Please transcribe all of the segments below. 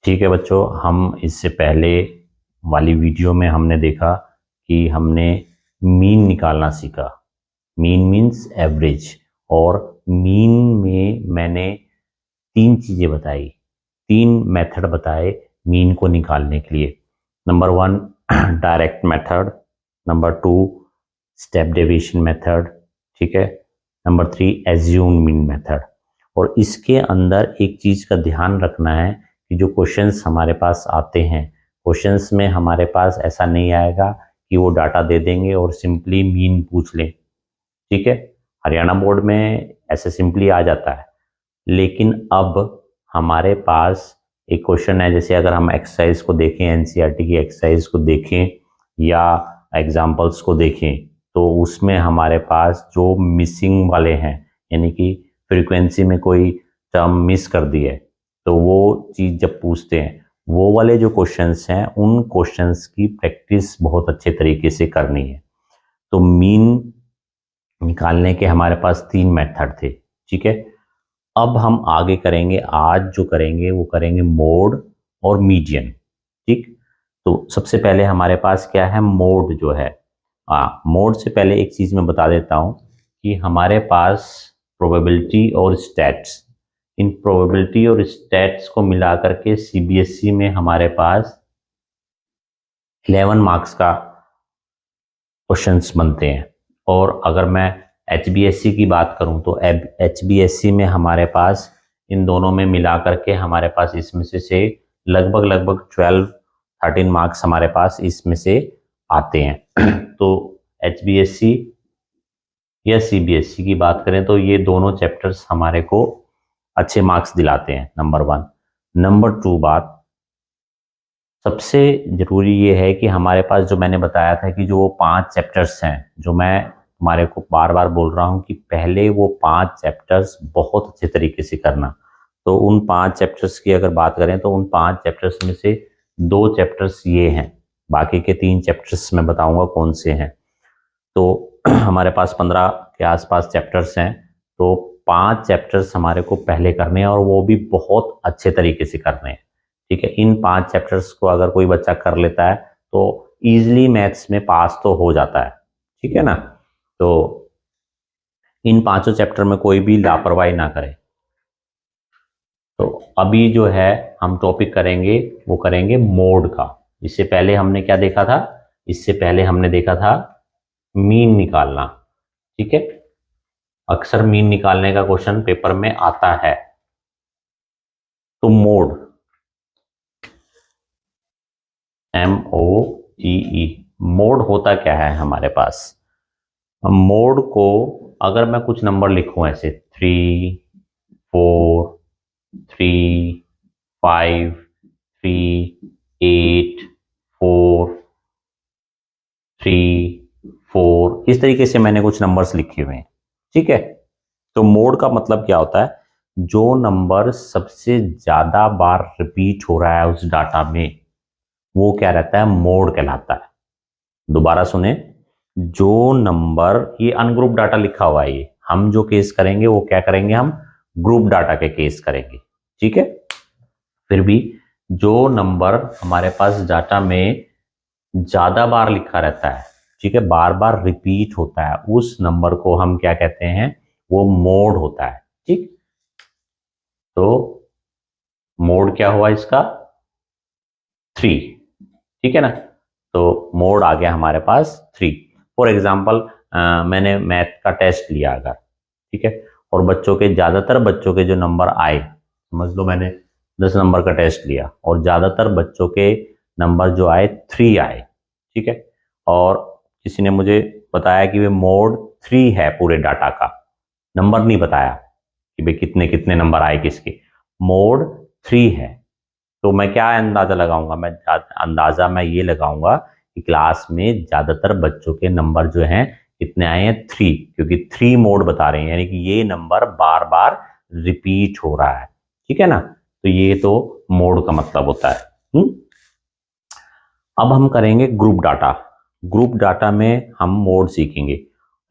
ठीक है बच्चों, हम इससे पहले वाली वीडियो में हमने देखा कि हमने मीन निकालना सीखा। मीन मीन्स एवरेज, और मीन में मैंने 3 चीज़ें बताई, 3 मेथड बताए मीन को निकालने के लिए। Number 1 direct method, number 2 step deviation method, ठीक है, नंबर 3 एज्यूम मीन मेथड। और इसके अंदर एक चीज़ का ध्यान रखना है कि जो क्वेश्चंस हमारे पास आते हैं, क्वेश्चंस में हमारे पास ऐसा नहीं आएगा कि वो डाटा दे देंगे और सिंपली मीन पूछ लें। ठीक है, हरियाणा बोर्ड में ऐसे सिंपली आ जाता है, लेकिन अब हमारे पास एक क्वेश्चन है, जैसे अगर हम एक्सरसाइज को देखें, एनसीईआरटी की एक्सरसाइज को देखें या एग्जाम्पल्स को देखें, तो उसमें हमारे पास जो मिसिंग वाले हैं, यानी कि फ्रीक्वेंसी में कोई टर्म मिस कर दी है, तो वो चीज़ जब पूछते हैं, वो वाले जो क्वेश्चंस हैं, उन क्वेश्चंस की प्रैक्टिस बहुत अच्छे तरीके से करनी है। तो मीन निकालने के हमारे पास 3 मेथड थे। ठीक है, अब हम आगे करेंगे, आज जो करेंगे वो करेंगे मोड और मीडियन। ठीक, तो सबसे पहले हमारे पास क्या है, मोड जो है। मोड से पहले एक चीज़ मैं बता देता हूँ कि हमारे पास प्रोबेबिलिटी और स्टैट्स, इन प्रोबेबिलिटी और स्टैट्स को मिला करके सीबीएसई में हमारे पास 11 मार्क्स का क्वेश्चंस बनते हैं। और अगर मैं एचबीएससी की बात करूं तो एचबीएससी में हमारे पास इन दोनों में मिला करके हमारे पास इसमें से लगभग 12-13 मार्क्स हमारे पास इसमें से आते हैं। तो एचबीएससी या सीबीएसई की बात करें तो ये दोनों चैप्टर्स हमारे को अच्छे मार्क्स दिलाते हैं, नंबर 1। नंबर 2 बात सबसे ज़रूरी ये है कि हमारे पास, जो मैंने बताया था कि जो 5 चैप्टर्स हैं, जो मैं तुम्हारे को बार बार बोल रहा हूँ कि पहले वो 5 चैप्टर्स बहुत अच्छे तरीके से करना। तो उन 5 चैप्टर्स की अगर बात करें तो उन 5 चैप्टर्स में से 2 चैप्टर्स ये हैं, बाकी के 3 चैप्टर्स मैं बताऊंगा कौन से हैं। तो हमारे पास 15 के आसपास चैप्टर्स हैं, तो 5 चैप्टर्स हमारे को पहले करने हैं, और वो भी बहुत अच्छे तरीके से करने हैं। ठीक है, इन 5 चैप्टर्स को अगर कोई बच्चा कर लेता है तो ईजिली मैथ्स में पास तो हो जाता है। ठीक है ना, तो इन 5 चैप्टर में कोई भी लापरवाही ना करे। तो अभी जो है हम टॉपिक करेंगे, वो करेंगे मोड का। इससे पहले हमने क्या देखा था, इससे पहले हमने देखा था मीन निकालना। ठीक है, अक्सर मीन निकालने का क्वेश्चन पेपर में आता है। तो मोड, MODE, मोड होता क्या है हमारे पास। मोड को अगर मैं कुछ नंबर लिखूं ऐसे 3, 4, 3, 5, 3, 8, 4, 3, 4, इस तरीके से मैंने कुछ नंबर्स लिखे हुए हैं। ठीक है, तो मोड का मतलब क्या होता है, जो नंबर सबसे ज्यादा बार रिपीट हो रहा है उस डाटा में, वो क्या रहता है, मोड कहलाता है। दोबारा सुने, जो नंबर, ये अनग्रुप डाटा लिखा हुआ है, ये हम जो केस करेंगे वो क्या करेंगे, हम ग्रुप डाटा के केस करेंगे। ठीक है, फिर भी जो नंबर हमारे पास डाटा में ज्यादा बार लिखा रहता है, ठीक है, बार बार रिपीट होता है, उस नंबर को हम क्या कहते हैं, वो मोड होता है। ठीक, तो मोड क्या हुआ इसका, 3। ठीक है ना, तो मोड आ गया हमारे पास 3। फॉर एग्जाम्पल, मैंने मैथ का टेस्ट लिया अगर, ठीक है, और बच्चों के, ज़्यादातर बच्चों के जो नंबर आए, समझ लो मैंने 10 नंबर का टेस्ट लिया और ज़्यादातर बच्चों के नंबर जो आए 3 आए। ठीक है, और किसी ने मुझे बताया कि वे मोड 3 है पूरे डाटा का, नंबर नहीं बताया कि भाई कितने कितने नंबर आए किसके, मोड 3 है। तो मैं क्या अंदाजा लगाऊंगा, मैं ये लगाऊंगा कि क्लास में ज्यादातर बच्चों के नंबर जो हैं कितने आए हैं, 3, क्योंकि 3 मोड बता रहे हैं, यानी कि ये नंबर बार बार रिपीट हो रहा है। ठीक है ना, तो ये तो मोड का मतलब होता है। अब हम करेंगे ग्रुप डाटा। ग्रुप डाटा में हम मोड सीखेंगे।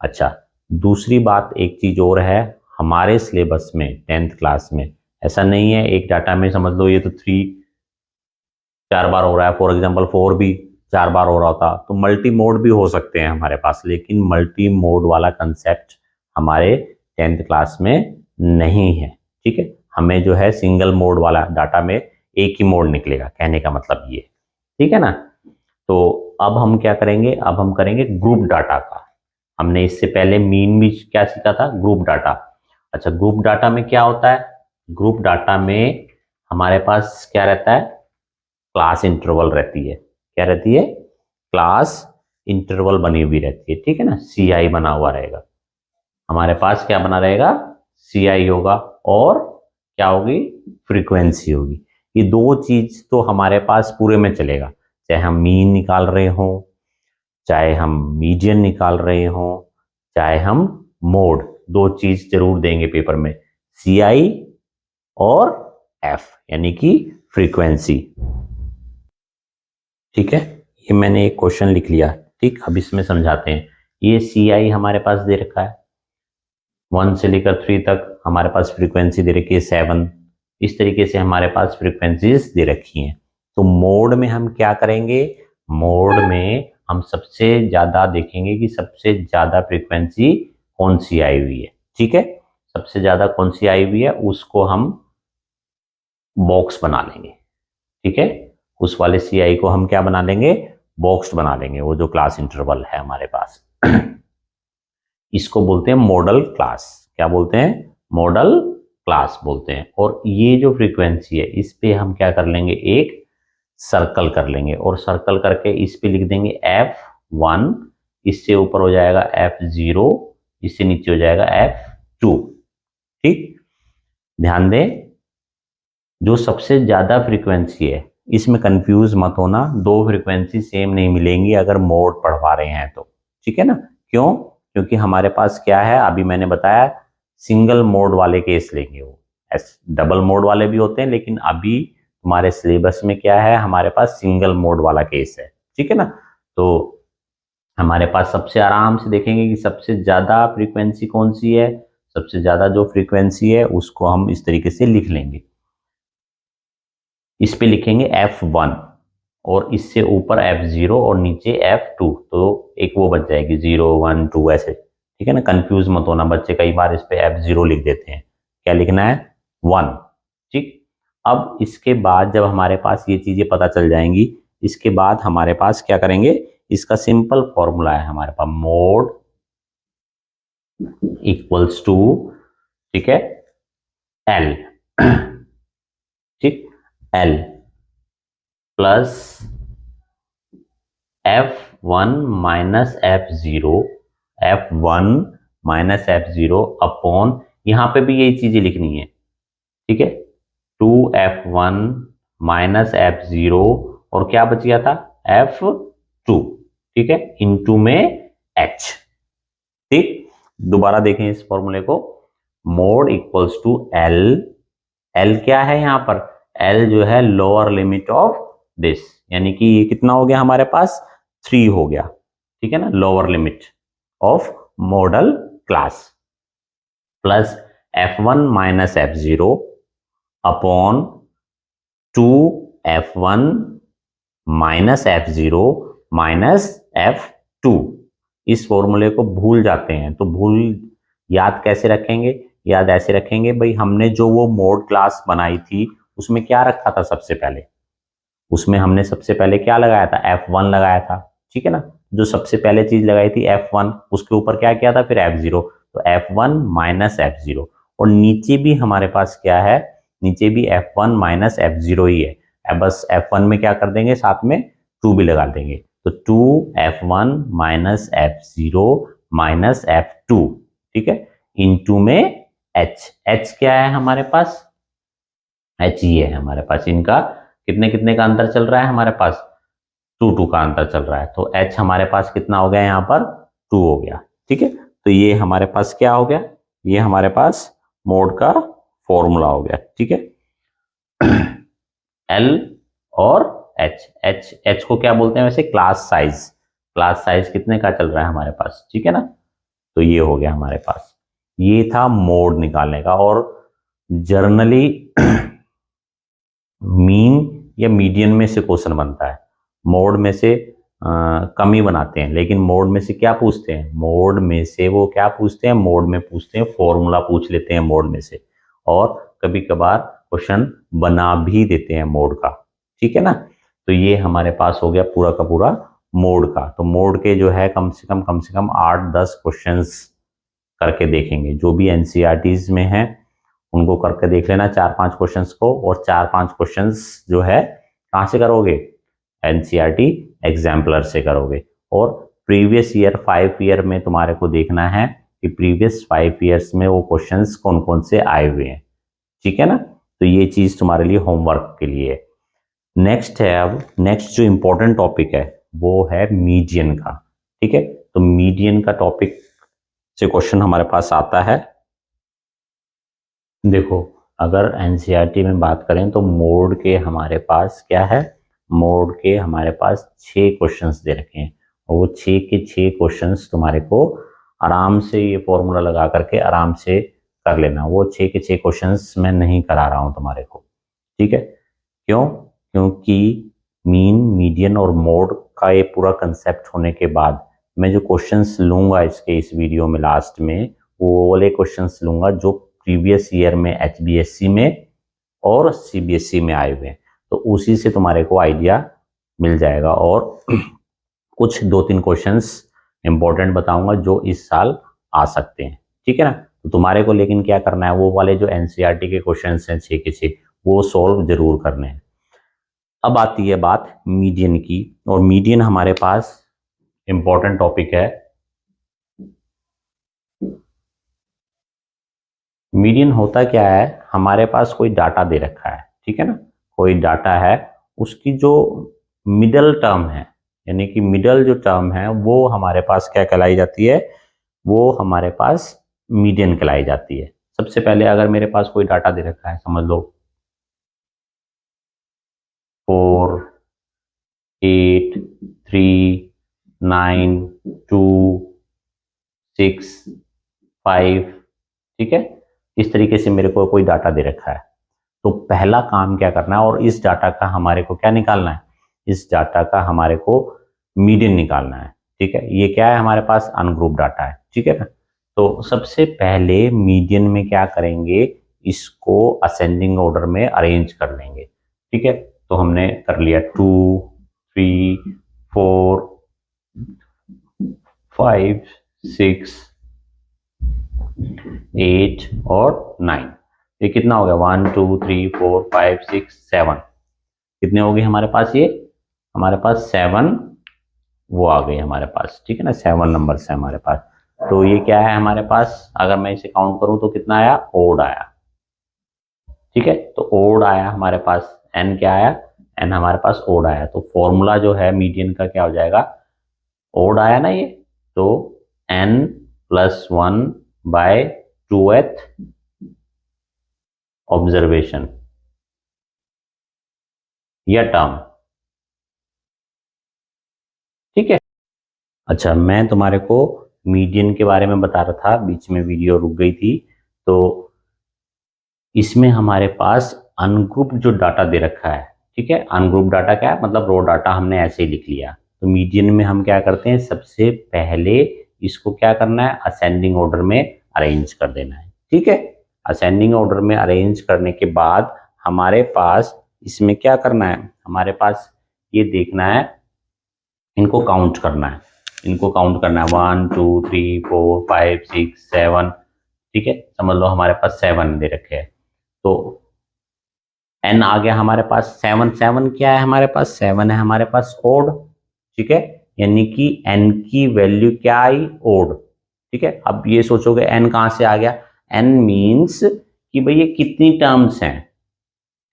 अच्छा, दूसरी बात, एक चीज और है, हमारे सिलेबस में 10th क्लास में ऐसा नहीं है एक डाटा में समझ लो ये तो 3 4 बार हो रहा है, फॉर एग्जांपल 4 भी 4 बार हो रहा होता, तो मल्टी मोड भी हो सकते हैं हमारे पास, लेकिन मल्टी मोड वाला कंसेप्ट हमारे 10th क्लास में नहीं है। ठीक है, हमें जो है सिंगल मोड वाला डाटा में एक ही मोड निकलेगा, कहने का मतलब ये। ठीक है ना। तो अब हम क्या करेंगे, अब हम करेंगे ग्रुप डाटा का। हमने इससे पहले मीन भी क्या सीखा था, ग्रुप डाटा। अच्छा, ग्रुप डाटा में क्या होता है, ग्रुप डाटा में हमारे पास क्या रहता है, क्लास इंटरवल रहती है। क्या रहती है, क्लास इंटरवल बनी हुई रहती है। ठीक है ना, CI बना हुआ रहेगा हमारे पास, क्या बना रहेगा, CI होगा, और क्या होगी, फ्रीक्वेंसी होगी। ये दो चीज तो हमारे पास पूरे में चलेगा, चाहे हम मीन निकाल रहे हो, चाहे हम मीडियन निकाल रहे हो, चाहे हम मोड, दो चीज जरूर देंगे पेपर में, CI और F यानी कि फ्रीक्वेंसी। ठीक है, ये मैंने एक क्वेश्चन लिख लिया। ठीक, अब इसमें समझाते हैं। ये CI हमारे पास दे रखा है, 1 से लेकर 3 तक हमारे पास फ्रीक्वेंसी दे रखी है 7। इस तरीके से हमारे पास फ्रीक्वेंसीज दे रखी हैं। तो मोड में हम क्या करेंगे, मोड में हम सबसे ज्यादा देखेंगे कि सबसे ज्यादा फ्रीक्वेंसी कौन सी आई हुई है। ठीक है, सबसे ज्यादा कौन सी आई हुई है उसको हम बॉक्स बना लेंगे। ठीक है, उस वाले CI को हम क्या बना लेंगे, बॉक्स बना लेंगे, वो जो क्लास इंटरवल है हमारे पास। इसको बोलते हैं मॉडल क्लास। क्या बोलते हैं, मॉडल क्लास बोलते हैं। और ये जो फ्रीक्वेंसी है इस पे हम क्या कर लेंगे, एक सर्कल कर लेंगे, और सर्कल करके इस पे लिख देंगे F1, इससे ऊपर हो जाएगा F0, इससे नीचे हो जाएगा F2। ठीक, ध्यान दें, जो सबसे ज्यादा फ्रीक्वेंसी है, इसमें कंफ्यूज मत होना, दो फ्रीक्वेंसी सेम नहीं मिलेंगी अगर मोड पढ़वा रहे हैं तो। ठीक है ना, क्यों, क्योंकि हमारे पास क्या है, अभी मैंने बताया सिंगल मोड वाले केस लेंगे, वो डबल मोड वाले भी होते हैं, लेकिन अभी तुम्हारे सिलेबस में क्या है, हमारे पास सिंगल मोड वाला केस है। ठीक है ना, तो हमारे पास सबसे आराम से देखेंगे कि सबसे ज्यादा फ्रीक्वेंसी कौन सी है, सबसे ज्यादा जो फ्रीक्वेंसी है उसको हम इस तरीके से लिख लेंगे। इस पे लिखेंगे F1 और इससे ऊपर F0 और नीचे F2, तो एक वो बच जाएगी 0 1 2 ऐसे। ठीक है ना, कंफ्यूज मत होना, बच्चे कई बार इस पे F0 लिख देते हैं, क्या लिखना है, 1। ठीक, अब इसके बाद जब हमारे पास ये चीजें पता चल जाएंगी, इसके बाद हमारे पास क्या करेंगे, इसका सिंपल फॉर्मूला है हमारे पास, मोड इक्वल्स टू, ठीक है, L। ठीक, L plus F1 minus F0, F1 minus F0 upon, यहां पे भी यही चीजें लिखनी है। ठीक है, 2F1 माइनस F0 और क्या बच गया था, F2। ठीक है, इनटू में H। ठीक, दोबारा देखें इस फॉर्मूले को, mode equals to L। L क्या है यहां पर, L जो है लोअर लिमिट ऑफ दिस, यानी कि ये कितना हो गया हमारे पास, 3 हो गया। ठीक है ना, lower limit of model class, plus F1 minus F0 upon 2F1 minus F0 minus F2। इस फॉर्मूले को भूल जाते हैं तो भूल याद कैसे रखेंगे, याद ऐसे रखेंगे भाई, हमने जो वो मोड क्लास बनाई थी उसमें क्या रखा था, सबसे पहले उसमें हमने सबसे पहले क्या लगाया था, F1 लगाया था। ठीक है ना, जो सबसे पहले चीज लगाई थी F1, उसके ऊपर क्या किया था फिर F0, तो F1 माइनस F0, और नीचे भी हमारे पास क्या है, नीचे भी F1 माइनस F0 ही है। अब बस F1 में क्या कर देंगे, साथ में 2 भी लगा देंगे, तो 2F1 minus F0 minus F2। ठीक है, इनटू में H। H क्या है हमारे पास, H ये है हमारे पास, इनका कितने कितने का अंतर चल रहा है हमारे पास, 2 2 का अंतर चल रहा है, तो H हमारे पास कितना हो गया यहाँ पर, 2 हो गया। ठीक है, तो ये हमारे पास क्या हो गया, ये हमारे पास मोड का फॉर्मूला हो गया। ठीक है, L और H को क्या बोलते हैं वैसे, क्लास साइज। क्लास साइज कितने का चल रहा है हमारे पास, ठीक है ना, तो ये हो गया हमारे पास, ये था मोड निकालने का। और जर्नली मीन या मीडियन में से क्वेश्चन बनता है। मोड में से कम ही बनाते हैं, लेकिन मोड में से क्या पूछते हैं, मोड में से वो क्या पूछते हैं, मोड में पूछते हैं फॉर्मूला पूछ लेते हैं मोड में से, और कभी कभार क्वेश्चन बना भी देते हैं मोड का, ठीक है ना। तो ये हमारे पास हो गया पूरा का पूरा मोड का। तो मोड के जो है कम से कम 8-10 क्वेश्चंस करके देखेंगे, जो भी एनसीईआरटीज में है उनको करके देख लेना 4-5 क्वेश्चंस को, और 4-5 क्वेश्चंस जो है कहाँ से करोगे, एनसीईआरटी एग्जाम्पलर से करोगे। और प्रीवियस ईयर 5 ईयर में तुम्हारे को देखना है कि प्रीवियस 5 ईयर्स में वो क्वेश्चंस कौन कौन से आए हुए हैं, ठीक है ना। तो ये चीज तुम्हारे लिए होमवर्क के लिए है। नेक्स्ट है, अब नेक्स्ट जो इंपॉर्टेंट टॉपिक है वो है मीडियन का, ठीक है। तो मीडियन का टॉपिक से क्वेश्चन हमारे पास आता है। देखो, अगर एनसीईआरटी में बात करें तो मोड के हमारे पास क्या है, मोड के हमारे पास 6 क्वेश्चंस दे रखे हैं, और वो 6 के 6 क्वेश्चंस तुम्हारे को आराम से ये फॉर्मूला लगा करके आराम से कर लेना। वो 6 के 6 क्वेश्चंस मैं नहीं करा रहा हूं तुम्हारे को, ठीक है। क्यों? क्योंकि मीन, मीडियन और मोड का ये पूरा कंसेप्ट होने के बाद मैं जो क्वेश्चंस लूंगा इसके इस वीडियो में लास्ट में, वो वाले क्वेश्चंस लूंगा जो प्रीवियस ईयर में एचबीएससी में और सीबीएसई में आए हुए हैं। तो उसी से तुम्हारे को आइडिया मिल जाएगा, और कुछ 2-3 क्वेश्चंस इंपॉर्टेंट बताऊंगा जो इस साल आ सकते हैं, ठीक है ना। तो तुम्हारे को लेकिन क्या करना है, वो वाले जो एनसीईआरटी के क्वेश्चंस हैं 6 के 6 वो सोल्व जरूर करने हैं। अब आती है बात मीडियन की, और मीडियन हमारे पास इंपॉर्टेंट टॉपिक है। मीडियन होता क्या है, हमारे पास कोई डाटा दे रखा है, ठीक है ना, कोई डाटा है, उसकी जो मिडल टर्म है, यानी कि मिडल जो टर्म है वो हमारे पास क्या कहलाई जाती है, वो हमारे पास मीडियन कहलाई जाती है। सबसे पहले अगर मेरे पास कोई डाटा दे रखा है, समझ लो 4, 8, 3, 9, 2, 6, 5, ठीक है। इस तरीके से मेरे को कोई डाटा दे रखा है, तो पहला काम क्या करना है, और इस डाटा का हमारे को क्या निकालना है, इस डाटा का हमारे को मीडियन निकालना है, ठीक है। ये क्या है, हमारे पास अनग्रुप डाटा है, ठीक है ना। तो सबसे पहले मीडियन में क्या करेंगे, इसको असेंडिंग ऑर्डर में अरेंज कर लेंगे, ठीक है। तो हमने कर लिया 2, 3, 4, 5, 6, 8 और 9। ये कितना हो गया, 1, 2, 3, 4, 5, 6, 7, कितने हो गए हमारे पास, ये हमारे पास 7 वो आ गई हमारे पास, ठीक है ना, 7 नंबर्स है हमारे पास। तो ये क्या है हमारे पास, अगर मैं इसे काउंट करूं तो कितना आया, ओड आया, ठीक है। तो ओड आया हमारे पास, एन क्या आया, एन हमारे पास ओड आया। तो फॉर्मूला जो है मीडियन का क्या हो जाएगा, ओड आया ना ये, तो n + 1 बाय 2th ऑब्जर्वेशन या टर्म, ठीक है। अच्छा, मैं तुम्हारे को मीडियन के बारे में बता रहा था, बीच में वीडियो रुक गई थी। तो इसमें हमारे पास अनग्रुप जो डाटा दे रखा है, ठीक है। अनग्रुप डाटा क्या है, मतलब रो डाटा हमने ऐसे ही लिख लिया। तो मीडियन में हम क्या करते हैं, सबसे पहले इसको क्या करना है, असेंडिंग ऑर्डर में अरेंज कर देना है, ठीक है। असेंडिंग ऑर्डर में अरेंज करने के बाद हमारे पास इसमें क्या करना है, हमारे पास ये देखना है, इनको काउंट करना है, इनको काउंट करना है 1, 2, 3, 4, 5, 6, 7, ठीक है। समझ लो हमारे पास 7 दे रखे हैं। तो n आ गया हमारे पास 7, 7 क्या है हमारे पास, 7 है हमारे पास ओड, ठीक है। यानी कि n की वैल्यू क्या आई, ओड, ठीक है। अब ये सोचोगे n कहां से आ गया, n मीन्स कि भाई ये कितनी टर्म्स हैं,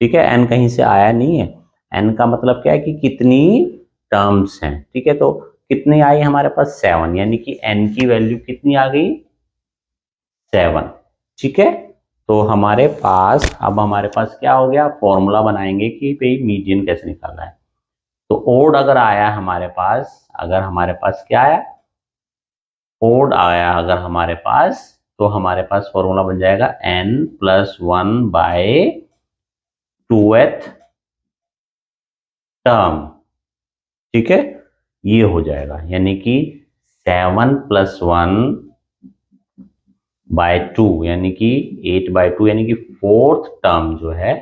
ठीक है। n कहीं से आया नहीं है, n का मतलब क्या है कि कितनी टर्म्स हैं, ठीक है। तो कितनी आई हमारे पास 7, यानी कि n की वैल्यू कितनी आ गई, 7, ठीक है। तो हमारे पास अब हमारे पास क्या हो गया, फॉर्मूला बनाएंगे कि भाई मीडियन कैसे निकालना है। तो ओड अगर आया हमारे पास, अगर हमारे पास क्या आया, ओड आया अगर हमारे पास, तो हमारे पास फॉर्मूला बन जाएगा n + 1 बाय 2th टर्म, ठीक है, ये हो जाएगा, यानी कि 7 + 1/2 यानी कि 8/2 यानी कि फोर्थ टर्म जो है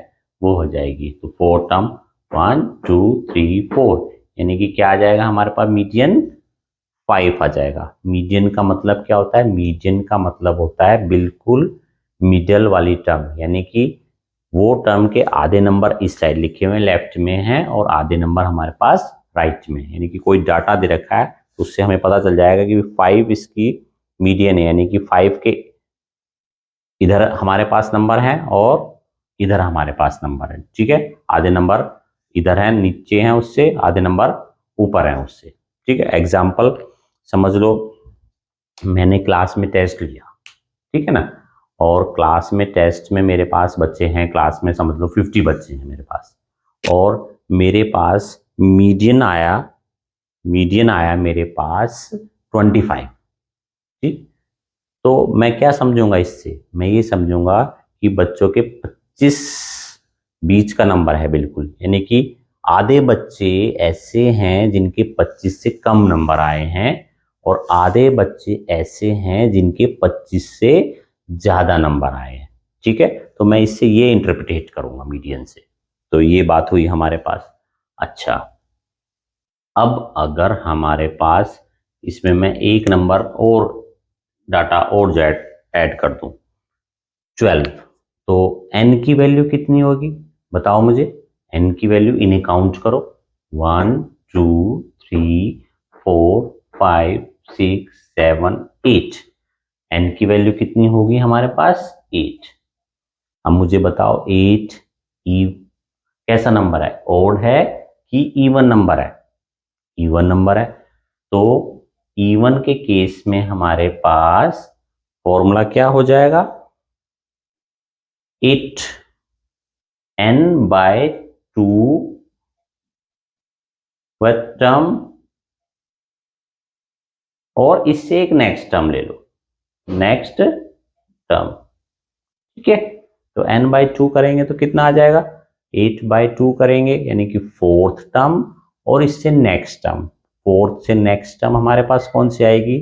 वो हो जाएगी। तो फोर्थ टर्म 1 2 3 4 यानी कि क्या आ जाएगा हमारे पास, मीडियन 5 आ जाएगा। मीडियन का मतलब क्या होता है, मीडियन का मतलब होता है बिल्कुल मिडल वाली टर्म, यानी कि वो टर्म के आधे नंबर इस साइड लिखे हुए लेफ्ट में हैं और आधे नंबर हमारे पास राइट में, यानी कि कोई डाटा दे रखा है तो उससे हमें पता चल जाएगा कि 5 इसकी मीडियन है, यानी कि 5 के इधर हमारे पास नंबर है और इधर हमारे पास नंबर है, ठीक है। आधे नंबर इधर है, नीचे हैं उससे, आधे नंबर ऊपर हैं उससे, ठीक है। एग्जाम्पल समझ लो, मैंने क्लास में टेस्ट लिया, ठीक है ना, और क्लास में टेस्ट में मेरे पास बच्चे हैं, क्लास में समझ लो 50 बच्चे हैं मेरे पास, और मेरे पास मीडियन आया मेरे पास 25, ठीक। तो मैं क्या समझूंगा इससे, मैं ये समझूंगा कि बच्चों के 25 बीच का नंबर है बिल्कुल, यानी कि आधे बच्चे ऐसे हैं जिनके 25 से कम नंबर आए हैं और आधे बच्चे ऐसे हैं जिनके 25 से ज्यादा नंबर आए हैं, ठीक है। तो मैं इससे ये इंटरप्रिटेट करूंगा मीडियन से। तो ये बात हुई हमारे पास। अच्छा, अब अगर हमारे पास इसमें मैं एक नंबर और डाटा और ऐड कर दूं 12, तो n की वैल्यू कितनी होगी बताओ मुझे। n की वैल्यू इन्हें काउंट करो, 1 2 3 4 5 6 7 8। n की वैल्यू कितनी होगी हमारे पास, 8। अब मुझे बताओ 8 ई कैसा नंबर है, ओड है कि इवन नंबर है, इवन नंबर है। तो इवन के केस में हमारे पास फॉर्मूला क्या हो जाएगा, 8n/2 वह टर्म और इससे एक नेक्स्ट टर्म ले लो, नेक्स्ट टर्म, ठीक है। तो n/2 करेंगे तो कितना आ जाएगा, 8/2 करेंगे यानी कि फोर्थ टर्म, और इससे नेक्स्ट टर्म, फोर्थ से नेक्स्ट टर्म हमारे पास कौन सी आएगी,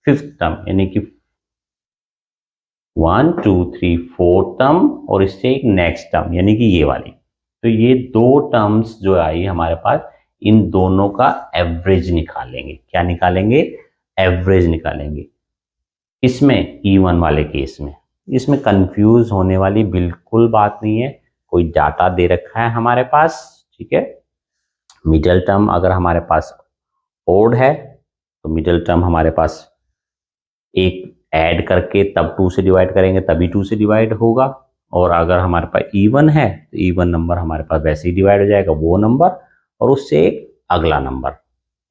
फिफ्थ टर्म, यानी कि 1 2 3 4 टर्म और इससे एक नेक्स्ट टर्म यानी कि ये वाली। तो ये दो टर्म्स जो आई हमारे पास, इन दोनों का एवरेज निकालेंगे। क्या निकालेंगे, एवरेज निकालेंगे। इसमें इवन वाले केस में, इसमें कंफ्यूज होने वाली बिल्कुल बात नहीं है। कोई डाटा दे रखा है हमारे पास, ठीक है। मिडिल टर्म अगर हमारे पास ओड है तो मिडिल टर्म हमारे पास एक ऐड करके तब 2 से डिवाइड करेंगे तभी 2 से डिवाइड होगा, और अगर हमारे पास इवन है तो इवन नंबर हमारे पास वैसे ही डिवाइड हो जाएगा, वो नंबर और उससे एक अगला नंबर,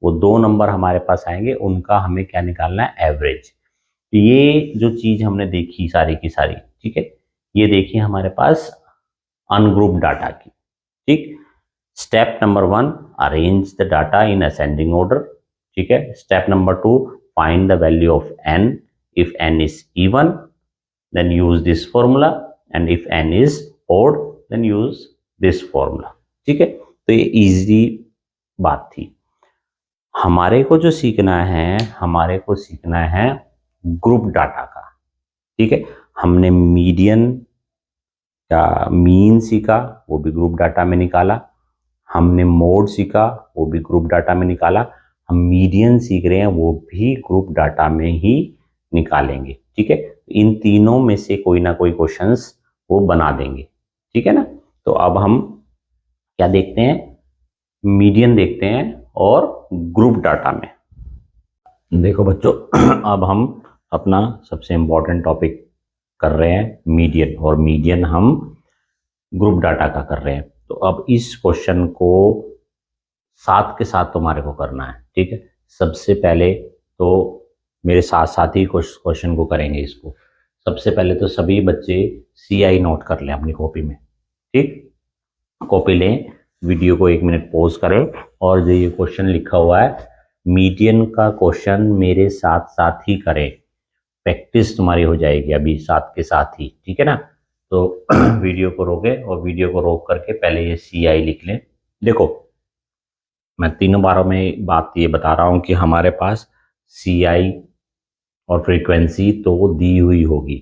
वो दो नंबर हमारे पास आएंगे, उनका हमें क्या निकालना है, एवरेज। तो ये जो चीज हमने देखी सारी की सारी, ठीक है, ये देखिए हमारे पास अनग्रुप डाटा की, ठीक। Step number 1, arrange the data in ascending order, ठीक है। Step number 2, find the value of n, if n is even then use this formula and if n is odd then use this formula, ठीक है। तो ये easy बात थी। हमारे को जो सीखना है, हमारे को सीखना है ग्रुप डाटा का, ठीक है। हमने मीडियन का मीन सीखा, वो भी ग्रुप डाटा में निकाला। हमने मोड सीखा, वो भी ग्रुप डाटा में निकाला। हम मीडियन सीख रहे हैं, वो भी ग्रुप डाटा में ही निकालेंगे, ठीक है। इन तीनों में से कोई ना कोई क्वेश्चंस वो बना देंगे, ठीक है ना। तो अब हम क्या देखते हैं, मीडियन देखते हैं और ग्रुप डाटा में। देखो बच्चों, अब हम अपना सबसे इंपॉर्टेंट टॉपिक कर रहे हैं मीडियन, और मीडियन हम ग्रुप डाटा का कर रहे हैं। तो अब इस क्वेश्चन को साथ के साथ तुम्हारे को करना है, ठीक है। सबसे पहले तो मेरे साथ साथ ही क्वेश्चन को करेंगे इसको। सबसे पहले तो सभी बच्चे CI नोट कर लें अपनी कॉपी में, ठीक। कॉपी लें, वीडियो को 1 मिनट पॉज करें, और जो ये क्वेश्चन लिखा हुआ है मीडियन का क्वेश्चन मेरे साथ साथ ही करें, प्रैक्टिस तुम्हारी हो जाएगी अभी साथ के साथ ही, ठीक है ना। तो वीडियो को रोकें और वीडियो को रोक करके पहले ये CI लिख लें। देखो मैं तीनों बारों में बात ये बता रहा हूँ कि हमारे पास CI और फ्रीक्वेंसी तो दी हुई होगी,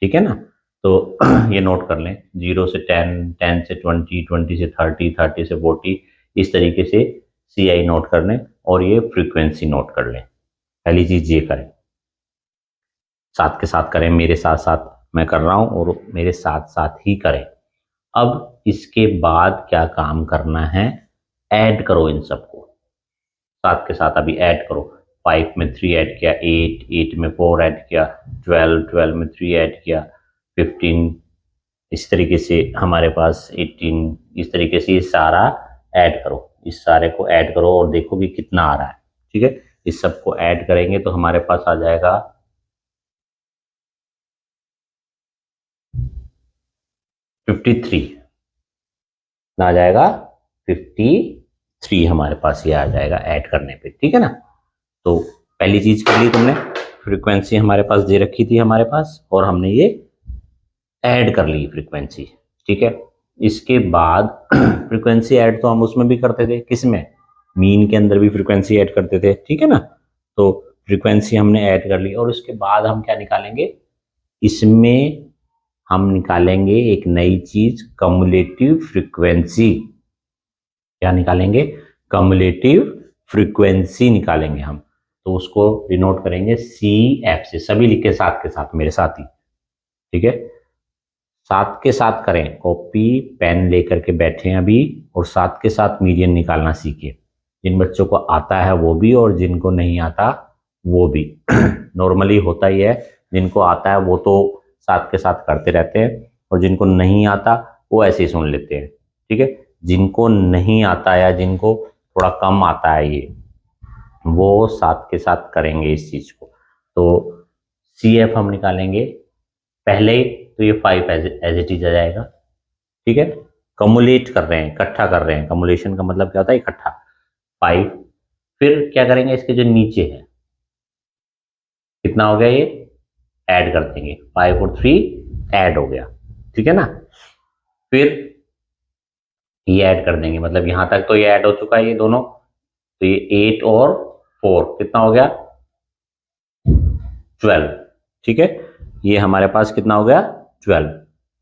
ठीक है ना। तो ये नोट कर लें, 0 से 10, 10 से 20, 20 से 30, 30 से 40, इस तरीके से CI नोट कर लें और ये फ्रीक्वेंसी नोट कर लें। पहली चीज ये करें, साथ के साथ करें, मेरे साथ साथ मैं कर रहा हूं और मेरे साथ साथ ही करें। अब इसके बाद क्या काम करना है, ऐड करो इन सबको साथ के साथ। अभी ऐड करो, 5 में 3 ऐड किया, 8, 8 में 4 ऐड किया, 12, 12 में 3 ऐड किया, 15, इस तरीके से हमारे पास 18, इस तरीके से ये सारा ऐड करो, इस सारे को ऐड करो और देखो कि कितना आ रहा है, ठीक है। इस सबको ऐड करेंगे तो हमारे पास आ जाएगा 53, ना आ जाएगा 53 हमारे पास ये आ जाएगा ऐड करने पे, ठीक है ना। तो पहली चीज कर ली तुमने, फ्रीक्वेंसी हमारे पास दे रखी थी हमारे पास और हमने ये ऐड कर ली फ्रीक्वेंसी, ठीक है। इसके बाद फ्रीक्वेंसी ऐड तो हम उसमें भी करते थे, किसमें, मीन के अंदर भी फ्रीक्वेंसी ऐड करते थे, ठीक है ना। तो फ्रीक्वेंसी हमने ऐड कर ली और उसके बाद हम क्या निकालेंगे, इसमें हम निकालेंगे एक नई चीज, कम्युलेटिव फ्रीक्वेंसी। क्या निकालेंगे, कम्युलेटिव फ्रीक्वेंसी निकालेंगे हम। तो उसको डिनोट करेंगे CF से, सभी लिख के साथ के साथ मेरे साथ ही, ठीक है। साथ के साथ करें, कॉपी पेन लेकर के बैठे हैं अभी और साथ के साथ मीडियन निकालना सीखे। जिन बच्चों को आता है वो भी और जिनको नहीं आता वो भी। नॉर्मली होता ही है, जिनको आता है वो तो साथ के साथ करते रहते हैं और जिनको नहीं आता वो ऐसे ही सुन लेते हैं, ठीक है। जिनको नहीं आता या जिनको थोड़ा कम आता है ये, वो साथ के साथ करेंगे इस चीज को। तो CF हम निकालेंगे पहले, तो ये 5 एज इट इज आ जाएगा, ठीक है। कमुलेट कर रहे हैं, इकट्ठा कर रहे हैं, कमुलेशन का मतलब क्या होता है, इकट्ठा, 5। फिर क्या करेंगे, इसके जो नीचे है कितना हो गया, ये ऐड कर देंगे, 5 और 3 ऐड हो गया, ठीक है ना। फिर ये ऐड कर देंगे, मतलब यहां तक तो ये ऐड हो चुका है ये दोनों, तो ये 8 और 4 कितना हो गया, 12, ठीक है। ये हमारे पास कितना हो गया, 12।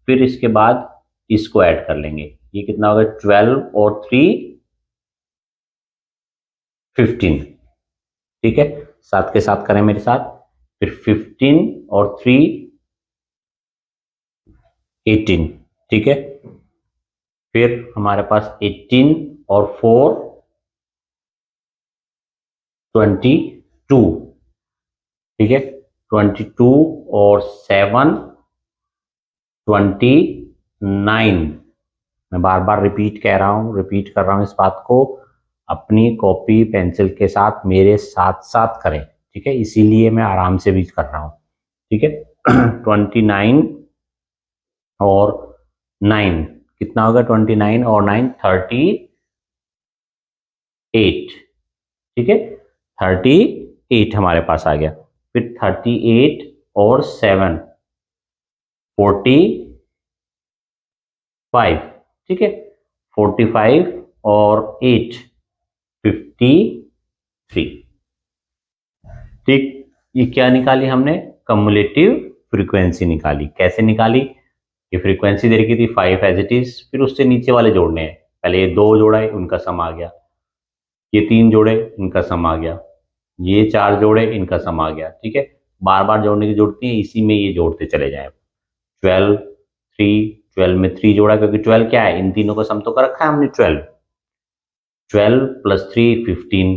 फिर इसके बाद इसको ऐड कर लेंगे, ये कितना हो गया, 12 और 3 15, ठीक है। साथ के साथ करें मेरे साथ, फिर 15 और 3 18, ठीक है। फिर हमारे पास 18 और 4 22, ठीक है। 22 और 7 29। मैं बार बार रिपीट कह रहा हूं, रिपीट कर रहा हूं इस बात को, अपनी कॉपी पेंसिल के साथ मेरे साथ साथ करें, ठीक है। इसीलिए मैं आराम से भी कर रहा हूं, ठीक है। 29 और 9 कितना होगा, 29 और 9 38, ठीक है। 38 हमारे पास आ गया। फिर 38 और 7 45, ठीक है। 45 और 8 53, ठीक। ये क्या निकाली हमने, कम्युलेटिव फ्रीक्वेंसी निकाली। कैसे निकाली, ये फ्रीक्वेंसी दे रखी थी 5 एज इट इज, फिर उससे नीचे वाले जोड़ने हैं। पहले ये 2 जोड़ा है, उनका सम आ गया, ये 3 जोड़े, इनका सम आ गया, ये 4 जोड़े, इनका सम आ गया, ठीक है। बार बार जोड़ने की जरूरत नहीं है, इसी में ये जोड़ते चले जाए। 12 3, 12 में 3 जोड़ा, क्योंकि 12 क्या है, इन तीनों का सम तो कर रखा है हमने 12, 12 प्लस 3 15,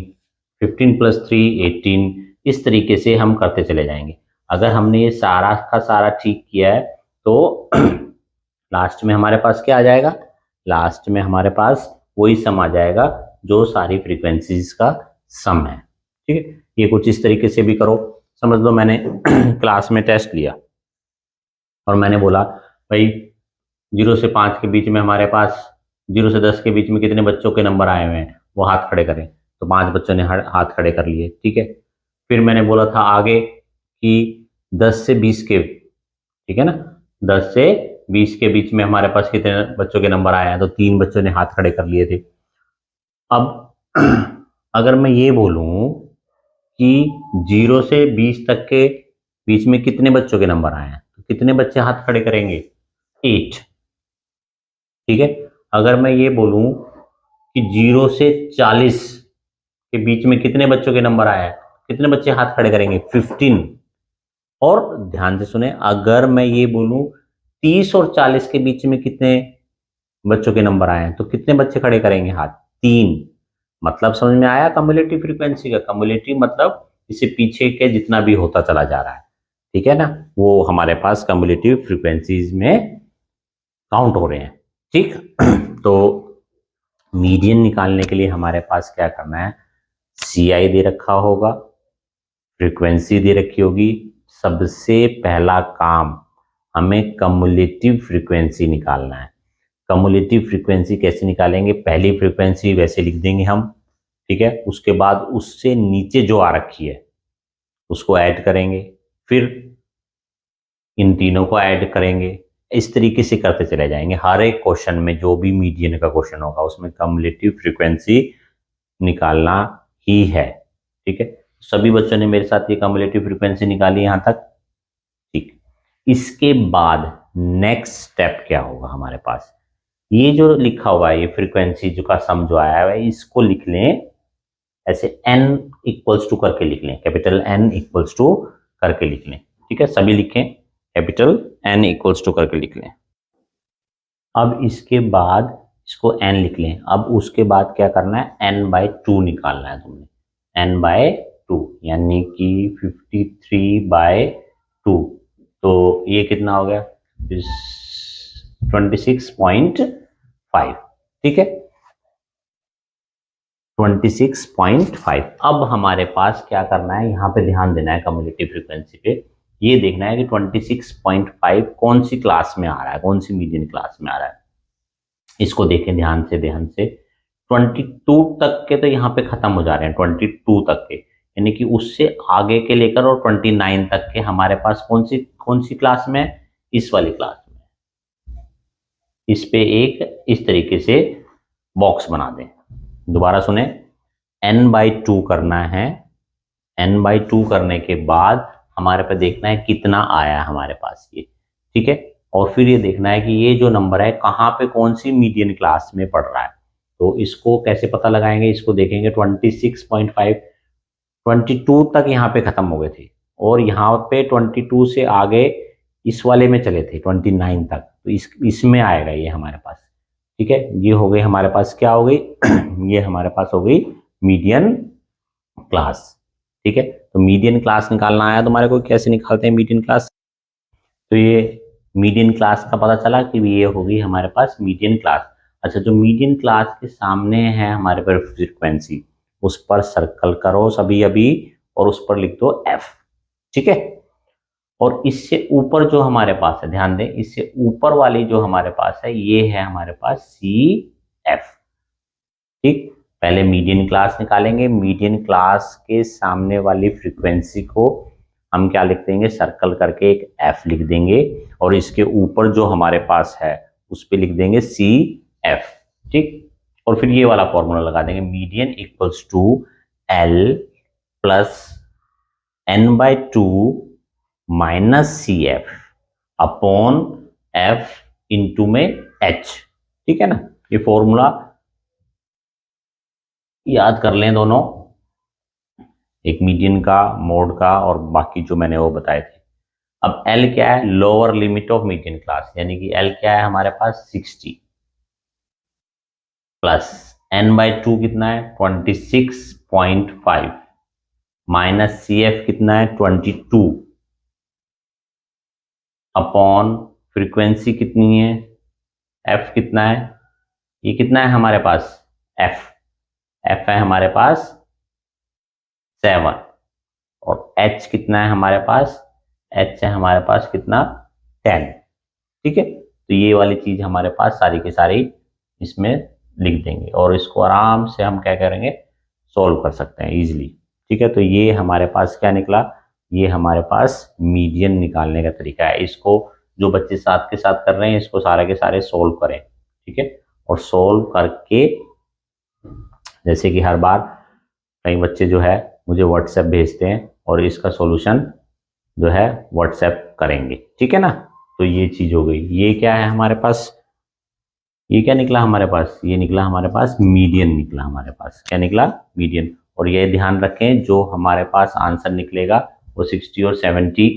15 प्लस 3 18, इस तरीके से हम करते चले जाएंगे। अगर हमने ये सारा का सारा ठीक किया है तो लास्ट में हमारे पास क्या आ जाएगा, लास्ट में हमारे पास वही सम आ जाएगा जो सारी फ्रीक्वेंसीज का सम है, ठीक है। ये कुछ इस तरीके से भी करो। समझ लो मैंने क्लास में टेस्ट लिया और मैंने बोला भाई 0 से 5 के बीच में हमारे पास, 0 से 10 के बीच में कितने बच्चों के नंबर आए हुए हैं, वो हाथ खड़े करें। तो 5 बच्चों ने हाथ खड़े कर लिए, ठीक है। फिर मैंने बोला था आगे कि 10 से 20 के, ठीक है ना, 10 से 20 के बीच में हमारे पास कितने बच्चों के नंबर आए हैं, तो 3 बच्चों ने हाथ खड़े कर लिए थे। अब अगर मैं ये बोलूं कि 0 से 20 तक के बीच में कितने बच्चों के नंबर आए हैं, तो कितने बच्चे हाथ खड़े करेंगे? 8। ठीक है। अगर मैं ये बोलूं कि 0 से 40 के बीच में कितने बच्चों के नंबर आए हैं, कितने बच्चे हाथ खड़े करेंगे? 15। और ध्यान से सुने, अगर मैं ये बोलूं 30 और 40 के बीच में कितने बच्चों के नंबर आए हैं, तो कितने बच्चे खड़े करेंगे हाथ? 3। मतलब समझ में आया कम्युलेटिव फ्रीक्वेंसी का? कम्युलेटिव मतलब इससे पीछे के जितना भी होता चला जा रहा है, ठीक है ना, वो हमारे पास कम्युलेटिव फ्रीक्वेंसीज में काउंट हो रहे हैं। ठीक। तो मीडियन निकालने के लिए हमारे पास क्या करना है? CI दे रखा होगा, फ्रीक्वेंसी दे रखी होगी। सबसे पहला काम हमें कम्युलेटिव फ्रीक्वेंसी निकालना है। कम्युलेटिव फ्रीक्वेंसी कैसे निकालेंगे? पहली फ्रीक्वेंसी वैसे लिख देंगे हम, ठीक है। उसके बाद उससे नीचे जो आ रखी है उसको ऐड करेंगे, फिर इन तीनों को ऐड करेंगे। इस तरीके से करते चले जाएंगे। हर एक क्वेश्चन में जो भी मीडियन का क्वेश्चन होगा उसमें कम्युलेटिव फ्रीक्वेंसी निकालना ही है, ठीक है। सभी बच्चों ने मेरे साथ ये कम्युलेटिव फ्रीक्वेंसी निकाली यहां तक, ठीक। इसके बाद नेक्स्ट स्टेप क्या होगा हमारे पास? ये जो लिखा हुआ है, ये फ्रीक्वेंसी जो का सम जो आया है, इसको लिख लें ऐसे n इक्वल्स टू करके लिख लें, कैपिटल N इक्वल्स टू करके लिख लें, ठीक है। सभी लिखें, कैपिटल N इक्वल्स टू करके लिख लें। अब इसके बाद इसको n लिख लें। अब उसके बाद क्या करना है? n/2 निकालना है तुमने, n/2 यानी कि 53/2। तो ये कितना हो गया? 26.5, ठीक है, 26.5। अब हमारे पास क्या करना है? यहाँ पे ध्यान देना है कम्युलेटिव फ्रीक्वेंसी पे। ये देखना है कि 26.5 कौन सी क्लास में आ रहा है, कौन सी मीडियन क्लास में आ रहा है। इसको देखें ध्यान से, 22 तक के तो यहाँ पे खत्म हो जा रहे हैं, 22 तक के, यानी कि उससे आगे के लेकर और 29 तक के हमारे पास कौन सी क्लास में है? इस वाली क्लास में। इस पे एक इस तरीके से बॉक्स बना दें। दोबारा सुने, n/2 करना है। n/2 करने के बाद हमारे पे देखना है कितना आया है हमारे पास ये, ठीक है। और फिर ये देखना है कि ये जो नंबर है कहाँ पे कौन सी मीडियन क्लास में पड़ रहा है। तो इसको कैसे पता लगाएंगे? इसको देखेंगे 26.5, 22 तक यहाँ पे खत्म हो गए थे और यहाँ पे 22 से आगे इस वाले में चले थे 29 तक, तो इसमें आएगा ये हमारे पास, ठीक है। ये हो गई हमारे पास, क्या हो गई? ये हमारे पास हो गई मीडियन क्लास, ठीक है। तो मीडियन क्लास निकालना आया तुम्हारे को, कैसे निकालते हैं मीडियन क्लास? तो ये मीडियन क्लास का पता चला कि ये होगी हमारे पास मीडियन क्लास। अच्छा, जो मीडियन क्लास के सामने है हमारे पास फ्रीक्वेंसी, उस पर सर्कल करो सभी अभी और उस पर लिख दो F, ठीक है। और इससे ऊपर जो हमारे पास है, ध्यान दें, इससे ऊपर वाली जो हमारे पास है ये है हमारे पास CF, ठीक। पहले मीडियन क्लास निकालेंगे। मीडियन क्लास के सामने वाली फ्रीक्वेंसी को हम क्या लिख देंगे? सर्कल करके एक F लिख देंगे और इसके ऊपर जो हमारे पास है उस पर लिख देंगे CF, ठीक। और फिर ये वाला फॉर्मूला लगा देंगे, median equals to L plus n/2 minus CF upon F into में H, ठीक है ना। ये फॉर्मूला याद कर लें दोनों, एक मीडियन का, मोड का और बाकी जो मैंने वो बताए थे। अब L क्या है? Lower limit of median class, यानी कि L क्या है हमारे पास? 60 प्लस n/2 कितना है? 26.5 माइनस CF कितना है? 22 अपॉन फ्रीक्वेंसी कितनी है? F कितना है? ये कितना है हमारे पास? F है हमारे पास 7 और H कितना है हमारे पास? H है हमारे पास कितना? 10, ठीक है। तो ये वाली चीज हमारे पास सारी की सारी इसमें लिख देंगे और इसको आराम से हम क्या करेंगे? सॉल्व कर सकते हैं इजीली, ठीक है। तो ये हमारे पास क्या निकला? ये हमारे पास मीडियन निकालने का तरीका है। इसको जो बच्चे साथ के साथ कर रहे हैं इसको सारे के सारे सोल्व करें, ठीक है। और सोल्व करके जैसे कि हर बार कई बच्चे जो है मुझे व्हाट्सएप भेजते हैं और इसका सॉल्यूशन जो है व्हाट्सएप करेंगे, ठीक है ना। तो ये चीज हो गई। ये क्या है हमारे पास, ये क्या निकला हमारे पास, ये निकला हमारे पास मीडियन निकला हमारे पास, क्या निकला, मीडियन। और ये ध्यान रखें जो हमारे पास आंसर निकलेगा वो 60 और 70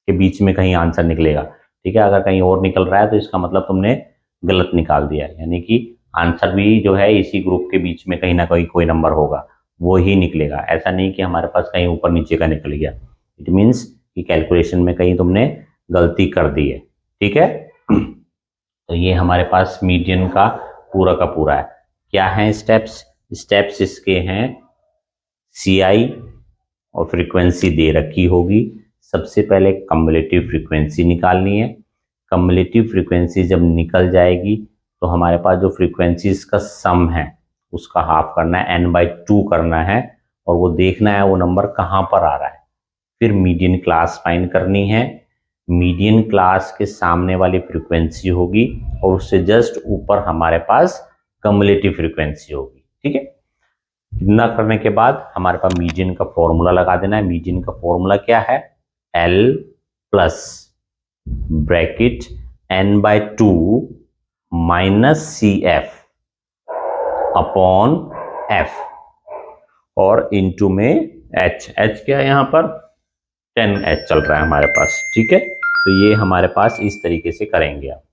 के बीच में कहीं आंसर निकलेगा, ठीक है। अगर कहीं और निकल रहा है तो इसका मतलब तुमने गलत निकाल दिया है, यानी कि आंसर भी जो है इसी ग्रुप के बीच में कहीं ना कहीं कोई नंबर होगा वो ही निकलेगा। ऐसा नहीं कि हमारे पास कहीं ऊपर नीचे का निकल गया, इट मीन्स कि कैलकुलेशन में कहीं तुमने गलती कर दी है, ठीक है। तो ये हमारे पास मीडियन का पूरा है। क्या है स्टेप्स, स्टेप्स इसके हैं, CI और फ्रीक्वेंसी दे रखी होगी। सबसे पहले कम्युलेटिव फ्रीक्वेंसी निकालनी है। कम्युलेटिव फ्रीक्वेंसी जब निकल जाएगी तो हमारे पास जो फ्रीक्वेंसीज का सम है उसका हाफ करना है, n/2 करना है, और वो देखना है वो नंबर कहाँ पर आ रहा है। फिर मीडियन क्लास फाइंड करनी है। मीडियन क्लास के सामने वाली फ्रीक्वेंसी होगी और उससे जस्ट ऊपर हमारे पास कम्युलेटिव फ्रीक्वेंसी होगी, ठीक है। इतना करने के बाद हमारे पास मीडियन का फॉर्मूला लगा देना है। मीडियन का फॉर्मूला क्या है, L plus bracket n/2 minus CF upon F और इनटू में H क्या है यहाँ पर 10H चल रहा है हमारे पास, ठीक है। तो ये हमारे पास इस तरीके से करेंगे आप,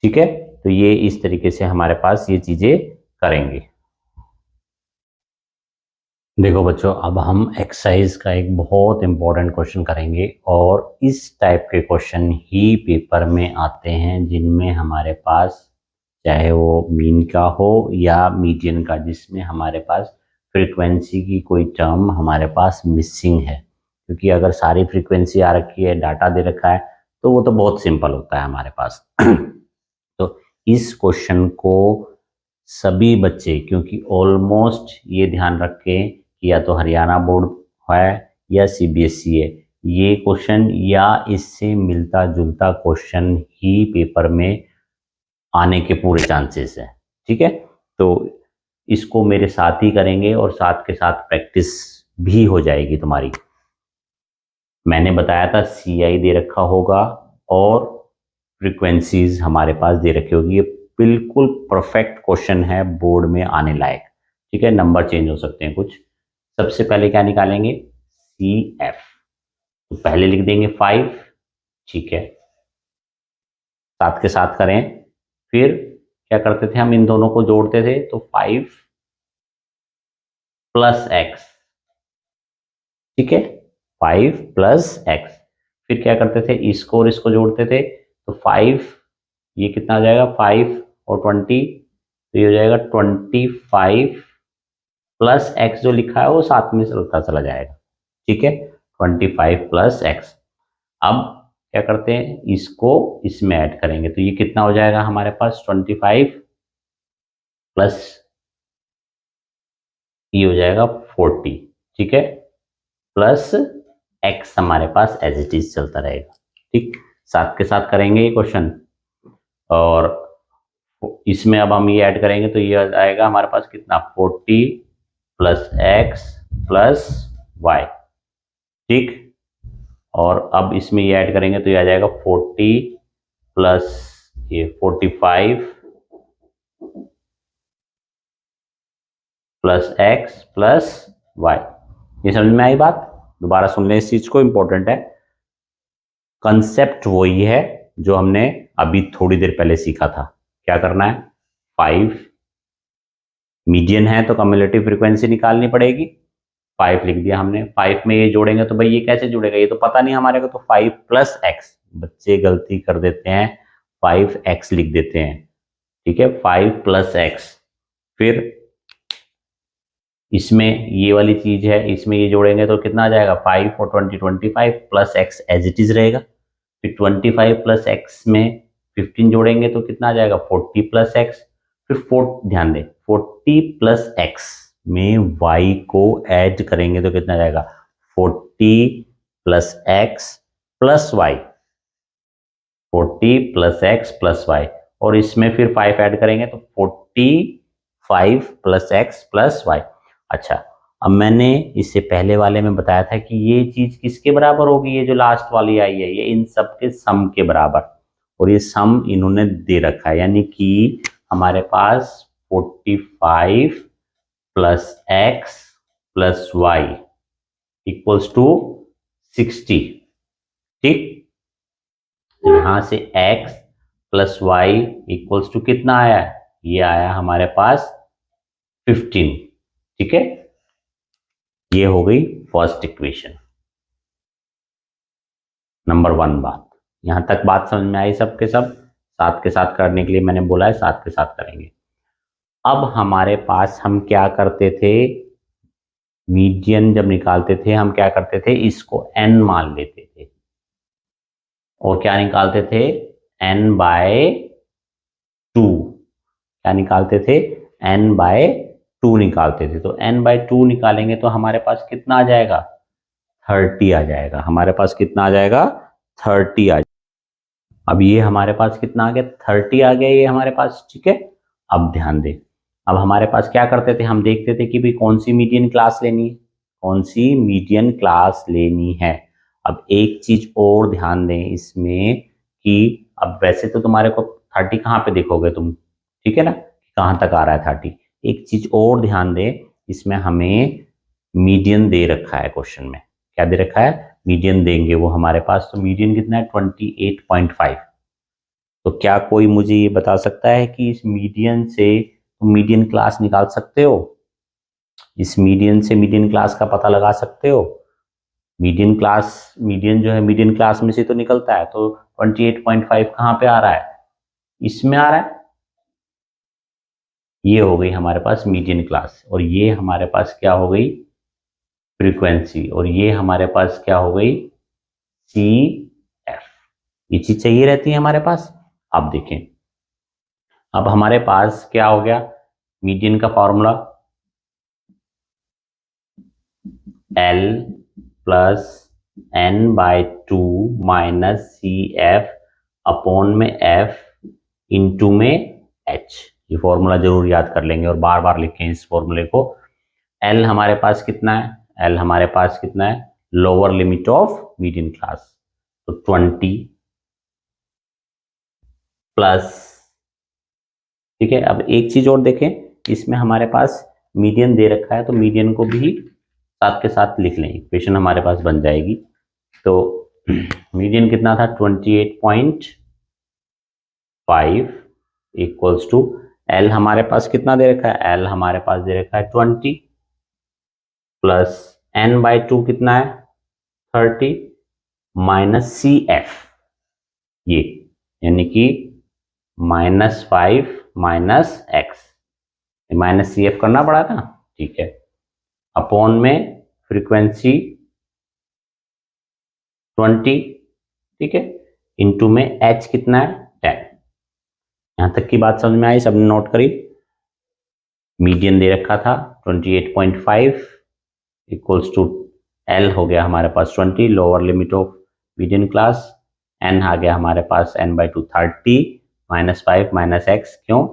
ठीक है। तो ये इस तरीके से हमारे पास ये चीजें करेंगे। देखो बच्चों, अब हम एक्सरसाइज का एक बहुत इंपॉर्टेंट क्वेश्चन करेंगे और इस टाइप के क्वेश्चन ही पेपर में आते हैं जिनमें हमारे पास चाहे वो मीन का हो या मीडियन का, जिसमें हमारे पास फ्रीक्वेंसी की कोई टर्म हमारे पास मिसिंग है। क्योंकि अगर सारी फ्रीक्वेंसी आ रखी है, डाटा दे रखा है, तो वो तो बहुत सिंपल होता है हमारे पास। तो इस क्वेश्चन को सभी बच्चे, क्योंकि ऑलमोस्ट ये ध्यान रखें कि या तो हरियाणा बोर्ड है या CBSE है, ये क्वेश्चन या इससे मिलता जुलता क्वेश्चन ही पेपर में आने के पूरे चांसेस हैं, ठीक है। तो इसको मेरे साथ ही करेंगे और साथ के साथ प्रैक्टिस भी हो जाएगी तुम्हारी। मैंने बताया था CI दे रखा होगा और फ्रीक्वेंसीज हमारे पास दे रखी होगी। ये बिल्कुल परफेक्ट क्वेश्चन है, बोर्ड में आने लायक, ठीक है। नंबर चेंज हो सकते हैं कुछ। सबसे पहले क्या निकालेंगे, CF, तो पहले लिख देंगे 5, ठीक है, साथ के साथ करें। फिर क्या करते थे हम, इन दोनों को जोड़ते थे, तो 5 प्लस x, ठीक है, 5 प्लस x। फिर क्या करते थे, इसको और इसको जोड़ते थे, तो 5, ये कितना आ जाएगा, 5 और 20, तो ये हो जाएगा 25 प्लस x, जो लिखा है वो साथ में चलता चला जाएगा, ठीक है, 25 प्लस x। अब क्या करते हैं, इसको इसमें ऐड करेंगे, तो ये कितना हो जाएगा हमारे पास, 25 प्लस ये हो जाएगा 40, ठीक है, प्लस x हमारे पास एज इट इज चलता रहेगा, ठीक। साथ के साथ करेंगे ये क्वेश्चन, और इसमें अब हम ये ऐड करेंगे तो ये आएगा हमारे पास कितना, 40 प्लस x प्लस y, ठीक। और अब इसमें ये ऐड करेंगे तो ये आ जाएगा 40 प्लस ये 45 प्लस x प्लस y। ये समझ में आई बात, दोबारा सुन लें इस चीज को, इंपॉर्टेंट है। कंसेप्ट वही है जो हमने अभी थोड़ी देर पहले सीखा था। क्या करना है, 5 मीडियन है तो कम्युलेटिव फ्रीक्वेंसी निकालनी पड़ेगी, 5 लिख दिया हमने। 5 में ये जोड़ेंगे तो भाई ये कैसे जुड़ेगा, ये तो पता नहीं हमारे को, तो 5 प्लस x, बच्चे गलती कर देते हैं 5x लिख देते हैं, ठीक है, 5 प्लस x। फिर इसमें ये वाली चीज है, इसमें ये जोड़ेंगे तो कितना आ जाएगा, 5 और 20 25 plus x as it is रहेगा। फिर 25 प्लस x में 15 जोड़ेंगे तो कितना आ जाएगा, 40 प्लस x। फिर 4 ध्यान दें, 40 प्लस x में y को ऐड करेंगे तो कितना आ जाएगा, 40 plus x plus y, 40 plus X plus Y, और इसमें फिर 5 ऐड करेंगे तो 45 प्लस एक्स प्लस वाई। अच्छा, अब मैंने इससे पहले वाले में बताया था कि ये चीज किसके बराबर होगी, ये जो लास्ट वाली आई है ये इन सब के सम के बराबर, और ये सम इन्होंने दे रखा है, यानी कि हमारे पास 45 plus X plus Y equals to 60। ठीक, यहां से x plus Y equals to कितना आया, ये आया हमारे पास 15। ठीक है, ये हो गई फर्स्ट इक्वेशन, नंबर 1 बात। यहां तक बात समझ में आई सबके सब? साथ के साथ करने के लिए मैंने बोला है, साथ के साथ करेंगे। अब हमारे पास हम क्या करते थे, मीडियन जब निकालते थे हम क्या करते थे, इसको n मान लेते थे और क्या निकालते थे, n बाय 2। क्या निकालते थे, n बाय 2 निकालते थे। तो n बाय 2 निकालेंगे तो हमारे पास कितना आ जाएगा, 30 आ जाएगा। हमारे पास कितना आ जाएगा, 30 आ जाएगा। अब ये हमारे पास कितना आ गया, 30 आ गया ये हमारे पास। ठीक है, अब ध्यान दें, अब हमारे पास क्या करते थे, हम देखते थे कि भाई कौन सी मीडियन क्लास लेनी है, कौन सी मीडियन क्लास लेनी है। अब एक चीज और ध्यान दें इसमें कि अब वैसे तो तुम्हारे को 30 कहाँ पे देखोगे तुम, ठीक है ना, कहाँ तक आ रहा है 30। एक चीज और ध्यान दें, इसमें हमें मीडियन दे रखा है क्वेश्चन में। क्या दे रखा है, मीडियन देंगे वो हमारे पास। तो मीडियन कितना है, 28.5। तो क्या कोई मुझे ये बता सकता है कि इस मीडियन से तुम मीडियन क्लास निकाल सकते हो, इस मीडियन से मीडियन क्लास का पता लगा सकते हो? मीडियन क्लास, मीडियन जो है मीडियन क्लास में से तो निकलता है। तो 28.5 कहाँ पे आ रहा है, इसमें आ रहा है। ये हो गई हमारे पास मीडियन क्लास, और ये हमारे पास क्या हो गई, फ्रीक्वेंसी, और ये हमारे पास क्या हो गई, सी एफ। ये चीज चाहिए रहती है हमारे पास। अब देखें, अब हमारे पास क्या हो गया, मीडियन का formula L plus n by 2 minus C F upon में f इंटू में h। ये फॉर्मूला जरूर याद कर लेंगे और बार बार लिखें इस फॉर्मूले को। L हमारे पास कितना है, L हमारे पास कितना है, lower limit of median class, तो 20 प्लस। ठीक है, अब एक चीज और देखें, इसमें हमारे पास मीडियन दे रखा है, तो मीडियन को भी साथ के साथ लिख लें, इक्वेशन हमारे पास बन जाएगी। तो मीडियन कितना था, 28.5 इक्वल्स टू एल हमारे पास कितना दे रखा है, एल हमारे पास दे रखा है 20 प्लस n बाय 2 कितना है 30 माइनस सी एफ, ये यानी कि -5 minus X, minus C F करना पड़ा था। ठीक है, अपॉन में फ्रीक्वेंसी 20, ठीक है, इंटू में h कितना है 10। यहां तक की बात समझ में आई, सबने नोट करी। मीडियन दे रखा था 28.5 इक्वल्स टू L हो गया हमारे पास 20, lower limit of median class. n आ गया हमारे पास n बाई 2 30 -5 माइनस एक्स, क्यों,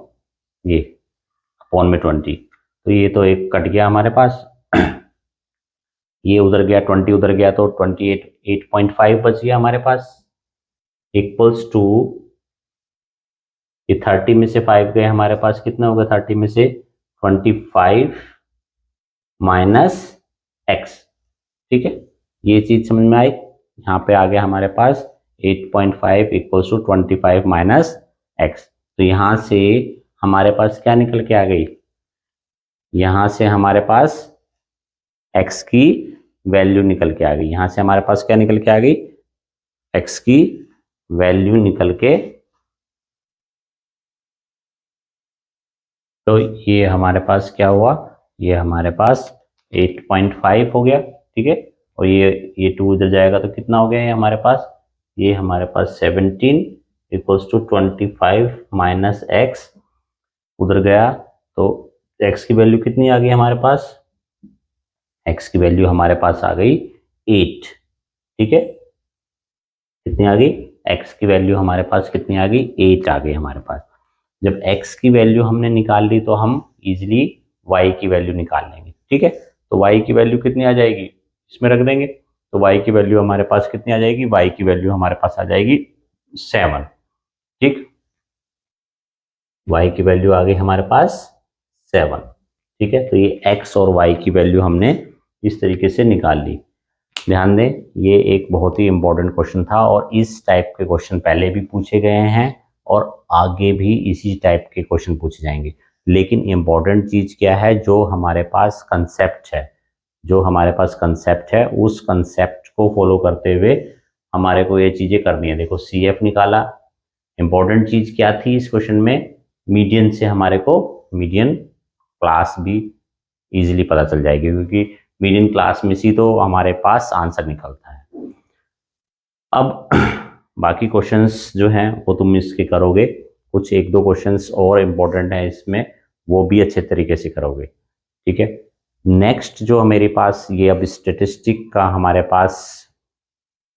ये अपॉन में 20। तो ये तो एक कट गया हमारे पास, ये उधर गया 20 उधर गया, तो 28.5 बच गया हमारे पास इक्वल्स टू, ये 30 में से 5 गए हमारे पास, कितना होगा 30 में से 25 माइनस एक्स। ठीक है, ये चीज समझ में आई। यहाँ पे आ गया हमारे पास 8.5 इक्वल्स टू 25 माइनस एक्स। तो यहाँ से हमारे पास क्या निकल के आ गई, यहाँ से हमारे पास x की वैल्यू निकल के आ गई, यहाँ से हमारे पास क्या निकल के आ गई, x की वैल्यू निकल के। तो ये हमारे पास क्या हुआ, ये हमारे पास 8.5 हो गया। ठीक है, और ये 2 उधर जाएगा तो कितना हो गया ये हमारे पास, ये हमारे पास 17 इक्वल्स टू 25 माइनस एक्स, उधर गया तो x की वैल्यू कितनी आ गई हमारे पास, x की वैल्यू हमारे पास आ गई 8। ठीक है, कितनी आ गई, x की वैल्यू हमारे पास कितनी आ गई, 8 आ गई हमारे पास। जब x की वैल्यू हमने निकाल ली तो हम इजीली y की वैल्यू निकाल लेंगे, ठीक है। तो y की वैल्यू कितनी आ जाएगी, इसमें रख देंगे, तो y की वैल्यू हमारे पास कितनी आ जाएगी, y की वैल्यू हमारे पास आ जाएगी 7, ठीक। y की वैल्यू आ गई हमारे पास 7, ठीक है। तो ये x और y की वैल्यू हमने इस तरीके से निकाल ली। ध्यान दें, ये एक बहुत ही इंपॉर्टेंट क्वेश्चन था और इस टाइप के क्वेश्चन पहले भी पूछे गए हैं और आगे भी इसी टाइप के क्वेश्चन पूछे जाएंगे। लेकिन इंपॉर्टेंट चीज क्या है, जो हमारे पास कंसेप्ट है, जो हमारे पास कंसेप्ट है उस कंसेप्ट को फॉलो करते हुए हमारे को ये चीजें करनी है। देखो CF निकाला, इंपॉर्टेंट चीज क्या थी इस क्वेश्चन में, मीडियन से हमारे को मीडियन क्लास भी इजीली पता चल जाएगी, क्योंकि मीडियन क्लास में से तो हमारे पास आंसर निकलता है। अब बाकी क्वेश्चंस जो हैं वो तुम इसके करोगे, कुछ एक दो क्वेश्चंस और इम्पोर्टेंट है इसमें, वो भी अच्छे तरीके से करोगे, ठीक है। नेक्स्ट जो मेरे पास ये अब स्टेटिस्टिक का हमारे पास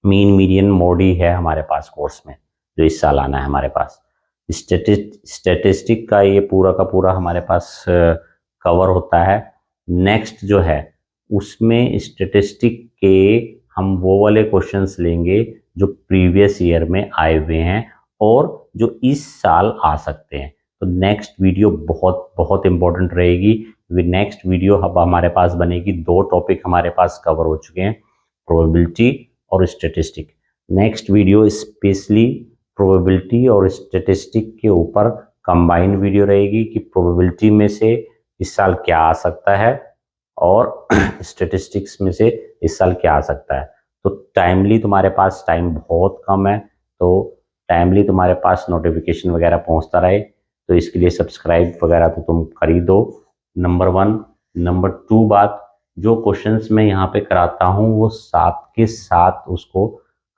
मीन मीडियन मोडी है हमारे पास कोर्स में, जो इस साल आना है हमारे पास। स्टेटिस्टिक का ये पूरा का पूरा हमारे पास कवर होता है। नेक्स्ट जो है उसमें स्टेटिस्टिक के हम वो वाले क्वेश्चंस लेंगे जो प्रीवियस ईयर में आए हुए हैं और जो इस साल आ सकते हैं। तो नेक्स्ट वीडियो बहुत बहुत इंपॉर्टेंट रहेगी। नेक्स्ट वीडियो अब हमारे पास बनेगी, 2 टॉपिक हमारे पास कवर हो चुके हैं, प्रोबेबिलिटी और statistic. Next video specially probability और स्टेटिस्टिक के ऊपर कंबाइन वीडियो रहेगी कि प्रोबेबिलिटी में से इस साल क्या आ सकता है और स्टेटिस्टिक्स में से इस साल क्या आ सकता है। तो टाइमली तुम्हारे पास टाइम बहुत कम है, तो टाइमली तुम्हारे पास नोटिफिकेशन वगैरह पहुंचता रहे, तो इसके लिए सब्सक्राइब वगैरह तो तुम कर ही दो, नंबर 1। नंबर 2 बात, जो क्वेश्चंस मैं यहाँ पे कराता हूँ वो साथ के साथ उसको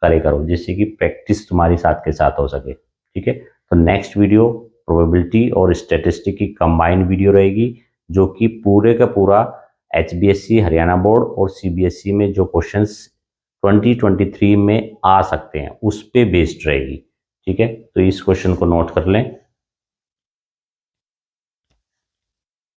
करे करो, जिससे कि प्रैक्टिस तुम्हारी साथ के साथ हो सके, ठीक है। तो नेक्स्ट वीडियो प्रोबेबिलिटी और स्टैटिस्टिक की कंबाइंड वीडियो रहेगी, जो कि पूरे का पूरा HBSC हरियाणा बोर्ड और CBSE में जो क्वेश्चंस 2023 में आ सकते हैं उस पे बेस्ड रहेगी, ठीक है। तो इस क्वेश्चन को नोट कर लें।